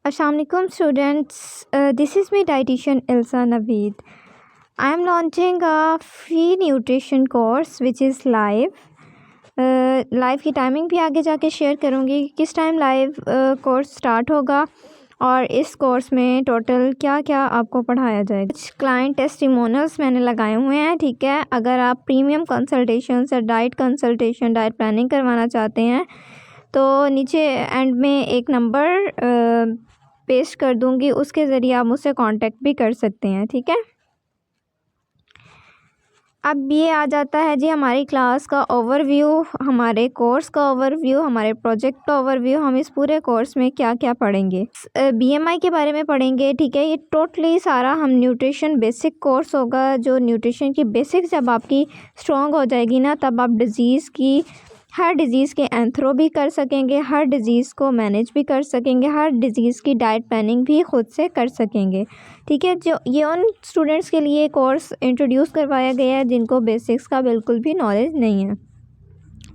Assalamualaikum students, this is my dietitian Ilsa Naveed. I am launching a free nutrition course which is live. Live की timing भी आगे जाके share करूँगी कि किस टाइम लाइव कोर्स स्टार्ट होगा और इस कोर्स में टोटल क्या क्या आपको पढ़ाया जाएगा। कुछ क्लाइंट टेस्टिमोनियल्स मैंने लगाए हुए हैं, ठीक है। अगर आप प्रीमियम कंसल्टेशन या डाइट कंसल्टेशन, डाइट प्लानिंग करवाना चाहते हैं तो नीचे एंड में एक नंबर पेस्ट कर दूंगी, उसके ज़रिए आप मुझसे कांटेक्ट भी कर सकते हैं, ठीक है। अब ये आ जाता है जी हमारी क्लास का ओवरव्यू, हमारे कोर्स का ओवरव्यू, हमारे प्रोजेक्ट का ओवरव्यू। हम इस पूरे कोर्स में क्या क्या पढ़ेंगे, बीएमआई के बारे में पढ़ेंगे, ठीक है। ये टोटली सारा हम न्यूट्रिशन बेसिक कोर्स होगा, जो न्यूट्रिशन की बेसिक्स जब आपकी स्ट्रॉन्ग हो जाएगी ना, तब आप हर डिज़ीज़ के एंथ्रो भी कर सकेंगे, हर डिज़ीज़ को मैनेज भी कर सकेंगे, हर डिज़ीज़ की डाइट प्लानिंग भी ख़ुद से कर सकेंगे, ठीक है। जो ये उन स्टूडेंट्स के लिए कोर्स इंट्रोड्यूस करवाया गया है जिनको बेसिक्स का बिल्कुल भी नॉलेज नहीं है,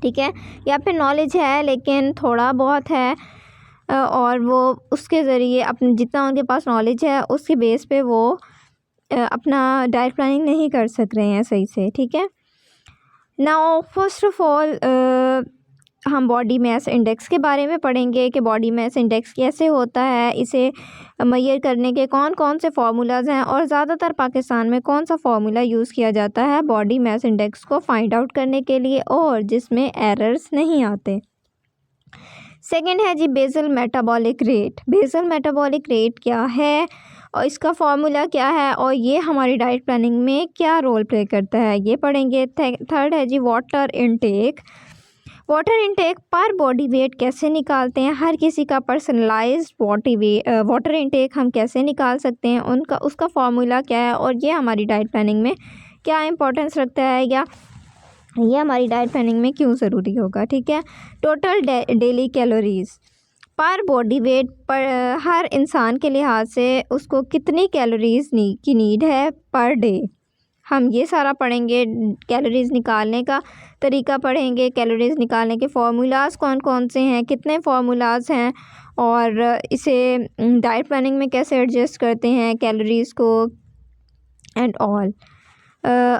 ठीक है, या फिर नॉलेज है लेकिन थोड़ा बहुत है और वो उसके ज़रिए अपने जितना उनके पास नॉलेज है उसके बेस पे वो अपना डाइट प्लानिंग नहीं कर सक रहे हैं सही से, ठीक है। नाउ फर्स्ट ऑफ ऑल हम बॉडी मास इंडेक्स के बारे में पढ़ेंगे कि बॉडी मास इंडेक्स कैसे होता है, इसे मेजर करने के कौन कौन से फार्मूलाज हैं और ज़्यादातर पाकिस्तान में कौन सा फार्मूला यूज़ किया जाता है बॉडी मास इंडेक्स को फाइंड आउट करने के लिए और जिसमें एरर्स नहीं आते। सेकंड है जी basal metabolic rate. Basal metabolic rate क्या है और इसका फार्मूला क्या है और ये हमारी डाइट प्लानिंग में क्या रोल प्ले करता है, ये पढ़ेंगे। थर्ड है जी वाटर इनटेक। वाटर इनटेक पर बॉडी वेट कैसे निकालते हैं, हर किसी का पर्सनलाइज्ड वाटर इनटेक हम कैसे निकाल सकते हैं, उसका फार्मूला क्या है और ये हमारी डाइट प्लानिंग में क्या इंपॉर्टेंस रखता है या ये हमारी डाइट प्लानिंग में क्यों ज़रूरी होगा, ठीक है। टोटल डेली कैलोरीज़ पर बॉडी वेट पर हर इंसान के लिहाज से उसको कितनी कैलोरीज़ की नीड है पर डे, हम ये सारा पढ़ेंगे। कैलोरीज़ निकालने का तरीका पढ़ेंगे, कैलोरीज़ निकालने के फार्मूलाज़ कौन कौन से हैं, कितने फार्मूलाज़ हैं और इसे डाइट प्लानिंग में कैसे एडजस्ट करते हैं कैलोरीज़ को and all.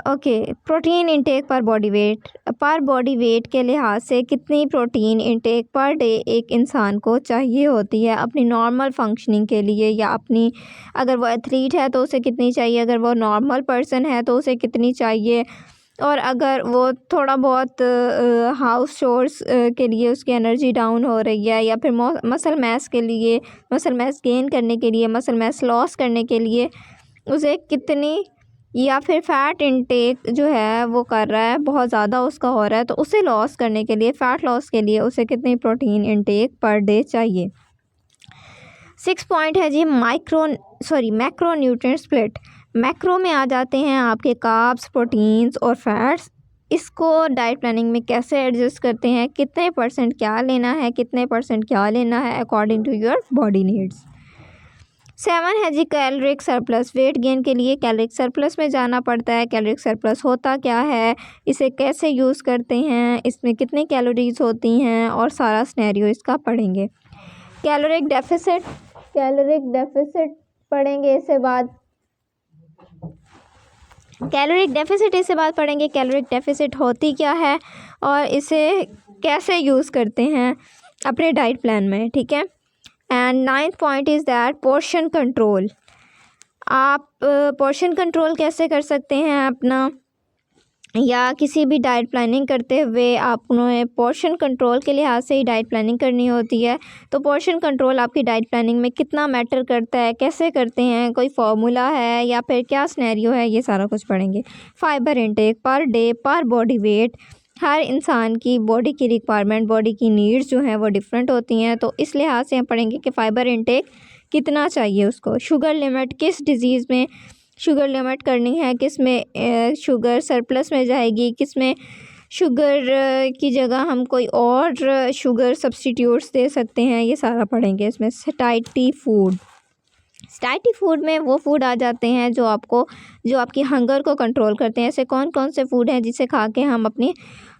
Okay, protein intake पर बॉडी वेट के लिहाज से कितनी प्रोटीन इंटेक पर डे एक इंसान को चाहिए होती है अपनी नॉर्मल फंक्शनिंग के लिए, या अपनी अगर वो एथलीट है तो उसे कितनी चाहिए, अगर वो नॉर्मल पर्सन है तो उसे कितनी चाहिए, और अगर वो थोड़ा बहुत हाउस चोर्स के लिए उसकी एनर्जी डाउन हो रही है, या फिर मसल मास गेन करने के लिए, मसल मास लॉस करने के लिए उसे कितनी, या फिर फ़ैट इंटेक जो है वो कर रहा है बहुत ज़्यादा उसका हो रहा है तो उसे लॉस करने के लिए, फ़ैट लॉस के लिए उसे कितनी प्रोटीन इंटेक पर डे चाहिए। 6 पॉइंट है जी मैक्रो न्यूट्रिएंट स्प्लिट। मैक्रो में आ जाते हैं आपके कार्ब्स, प्रोटीन्स और फैट्स। इसको डाइट प्लानिंग में कैसे एडजस्ट करते हैं, कितने परसेंट क्या लेना है, कितने परसेंट क्या लेना है according to your body needs. 7 है जी कैलोरिक सरप्लस। वेट गेन के लिए कैलोरिक सरप्लस में जाना पड़ता है। कैलोरिक सरप्लस होता क्या है, इसे कैसे यूज़ करते हैं, इसमें कितनी कैलोरीज होती हैं और सारा सिनेरियो इसका पढ़ेंगे। कैलोरिक डेफिसिट पढ़ेंगे, इससे बाद पढ़ेंगे कैलोरिक डेफिसिट होती क्या है और इसे कैसे यूज़ करते हैं अपने डाइट प्लान में, ठीक है। And 9th point is that portion control. आप पोर्शन कंट्रोल कैसे कर सकते हैं अपना, या किसी भी डाइट प्लानिंग करते हुए आपने पोर्शन कंट्रोल के लिहाज से ही डाइट प्लानिंग करनी होती है। तो पोर्शन कंट्रोल आपकी डाइट प्लानिंग में कितना मैटर करता है, कैसे करते हैं, कोई फार्मूला है या फिर क्या सिनेरियो है, ये सारा कुछ पढ़ेंगे। फाइबर इंटेक पर डे पर बॉडी वेट। हर इंसान की बॉडी की रिक्वायरमेंट, बॉडी की नीड्स जो हैं वो डिफरेंट होती हैं, तो इस लिहाज से हम पढ़ेंगे कि फ़ाइबर इंटेक कितना चाहिए उसको। शुगर लिमिट, किस डिज़ीज़ में शुगर लिमिट करनी है, किस में शुगर सरप्लस में जाएगी, किस में शुगर की जगह हम कोई और शुगर सब्स्टिट्यूट्स दे सकते हैं, ये सारा पढ़ेंगे इसमें। सैटिस्फाइड फूड में वो फूड आ जाते हैं जो आपकी हंगर को कंट्रोल करते हैं। ऐसे कौन कौन से फूड हैं जिसे खा के हम अपनी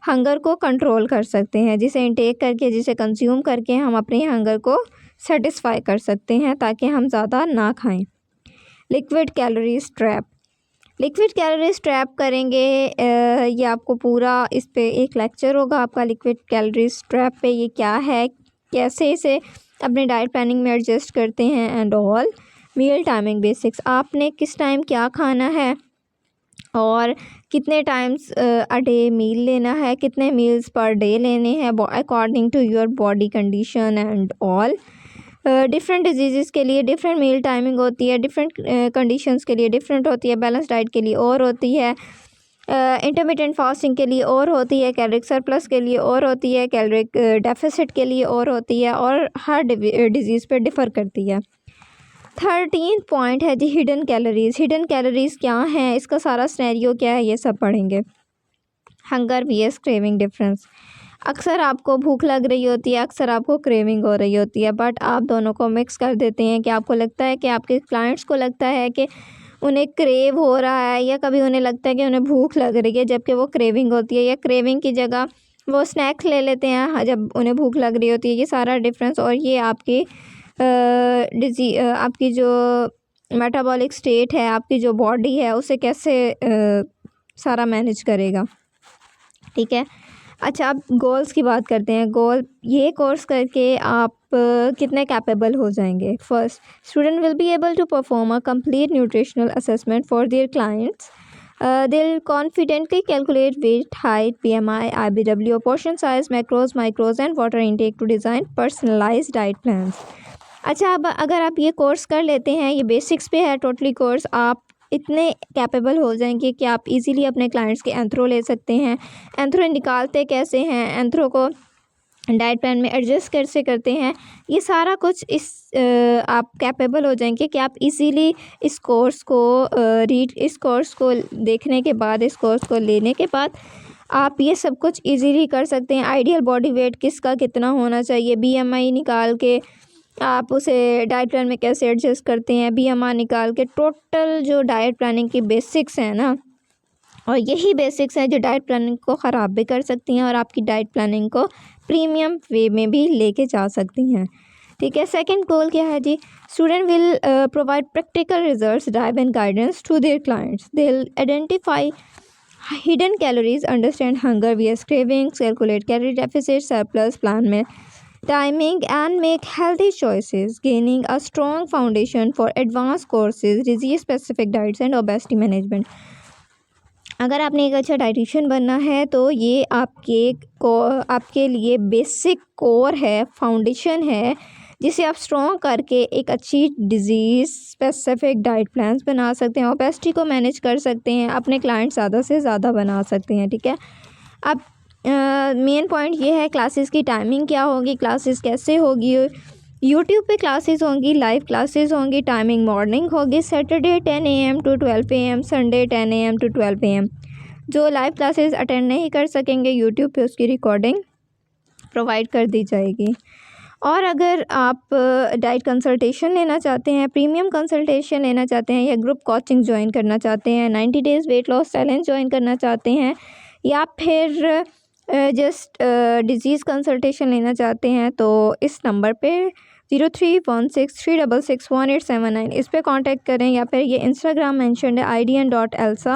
हंगर को कंट्रोल कर सकते हैं, जिसे इंटेक करके, जिसे कंज्यूम करके हम अपनी हंगर को सेटिस्फाई कर सकते हैं ताकि हम ज़्यादा ना खाएं। Liquid calories trap, liquid calories trap करेंगे, ये आपको पूरा इस पे एक लेक्चर होगा आपका लिक्विड कैलोरीज ट्रैप पे, ये क्या है, कैसे इसे अपने डाइट प्लानिंग में एडजस्ट करते हैं and all. Meal timing basics, आपने किस टाइम क्या खाना है और कितने टाइम्स अ डे मील लेना है, कितने मील्स पर डे लेने हैं according to your body condition and all. Different diseases के लिए डिफरेंट मील टाइमिंग होती है, डिफरेंट कंडीशंस के लिए डिफरेंट होती है, बैलेंस डाइट के लिए और होती है, इंटरमिटेंट फास्टिंग के लिए और होती है, कैलोरिक सरप्लस के लिए और होती है, कैलोरिक डेफिसिट के लिए और होती है, और हर डिजीज़ पे डिफ़र करती है। 13 पॉइंट है जी हिडन कैलोरीज़। हिडन कैलोरीज़ क्या हैं, इसका सारा सिनेरियो क्या है, ये सब पढ़ेंगे। हंगर वीएस क्रेविंग डिफरेंस, अक्सर आपको भूख लग रही होती है, अक्सर आपको क्रेविंग हो रही होती है, बट आप दोनों को मिक्स कर देते हैं कि आपको लगता है कि आपके क्लाइंट्स को लगता है कि उन्हें क्रेव हो रहा है, या कभी उन्हें लगता है कि उन्हें भूख लग रही है जबकि वो क्रेविंग होती है, या क्रेविंग की जगह वो स्नैक्स ले लेते हैं जब उन्हें भूख लग रही होती है। ये सारा डिफरेंस, और ये आपकी आपकी जो मेटाबॉलिक स्टेट है, आपकी जो बॉडी है, उसे कैसे सारा मैनेज करेगा, ठीक है। अच्छा, अब गोल्स की बात करते हैं। गोल, ये कोर्स करके आप कितने कैपेबल हो जाएंगे। First, student will be able to perform a complete nutritional assessment for their clients. They'll confidently calculate weight, height, BMI, IBW, portion size, macros, micros and water intake to design personalized diet plans. अच्छा, अब अगर आप ये course कर लेते हैं, ये basics पे है टोटली कोर्स, आप इतने कैपेबल हो जाएंगे कि आप इजीली अपने क्लाइंट्स के एंथ्रो ले सकते हैं। एंथ्रो निकालते कैसे हैं, एंथ्रो को डाइट प्लान में एडजस्ट कैसे करते हैं, ये सारा कुछ आप कैपेबल हो जाएंगे कि आप इजीली इस कोर्स को देखने के बाद, इस कोर्स को लेने के बाद आप ये सब कुछ इजीली कर सकते हैं। आइडियल बॉडी वेट किसका कितना होना चाहिए, बीएमआई निकाल के आप उसे डाइट प्लान में कैसे एडजस्ट करते हैं, बीएमआई निकाल के टोटल जो डाइट प्लानिंग की बेसिक्स हैं ना, और यही बेसिक्स हैं जो डाइट प्लानिंग को ख़राब भी कर सकती हैं और आपकी डाइट प्लानिंग को प्रीमियम वे में भी लेके जा सकती हैं, ठीक है। सेकंड गोल क्या है जी, student will provide practical results, drive and guidance to their clients. They will identify hidden calories, understand hunger vs cravings, calculate calorie deficit, surplus, plan में timing and make healthy choices, gaining a strong foundation for advanced courses, disease specific diets and obesity management. अगर आपने एक अच्छा dietitian बनना है तो ये आपके लिए बेसिक कोर है, फाउंडेशन है, जिसे आप स्ट्रॉन्ग करके एक अच्छी डिज़ीज़ स्पेसिफिक डाइट प्लान्स बना सकते हैं, ओबेसिटी को मैनेज कर सकते हैं, अपने क्लाइंट ज़्यादा से ज़्यादा बना सकते हैं, ठीक है। अब मेन पॉइंट ये है, क्लासेस की टाइमिंग क्या होगी, क्लासेस कैसे होगी। यूट्यूब पे क्लासेस होंगी, लाइव क्लासेस होंगी, टाइमिंग मॉर्निंग होगी, Saturday 10 AM to 12 PM, Sunday 10 AM to 12 PM। जो लाइव क्लासेस अटेंड नहीं कर सकेंगे, यूट्यूब पे उसकी रिकॉर्डिंग प्रोवाइड कर दी जाएगी। और अगर आप डाइट कंसल्टेशन लेना चाहते हैं, प्रीमियम कंसल्टेशन लेना चाहते हैं, या ग्रुप कोचिंग ज्वाइन करना चाहते हैं, 90 days weight loss challenge join करना चाहते हैं, या फिर जस्ट डिज़ीज़ कंसल्टेशन लेना चाहते हैं, तो इस नंबर पे 031636617879 इस पर कांटेक्ट करें, या फिर ये इंस्टाग्राम मेंशन्ड है IDN.Elsa।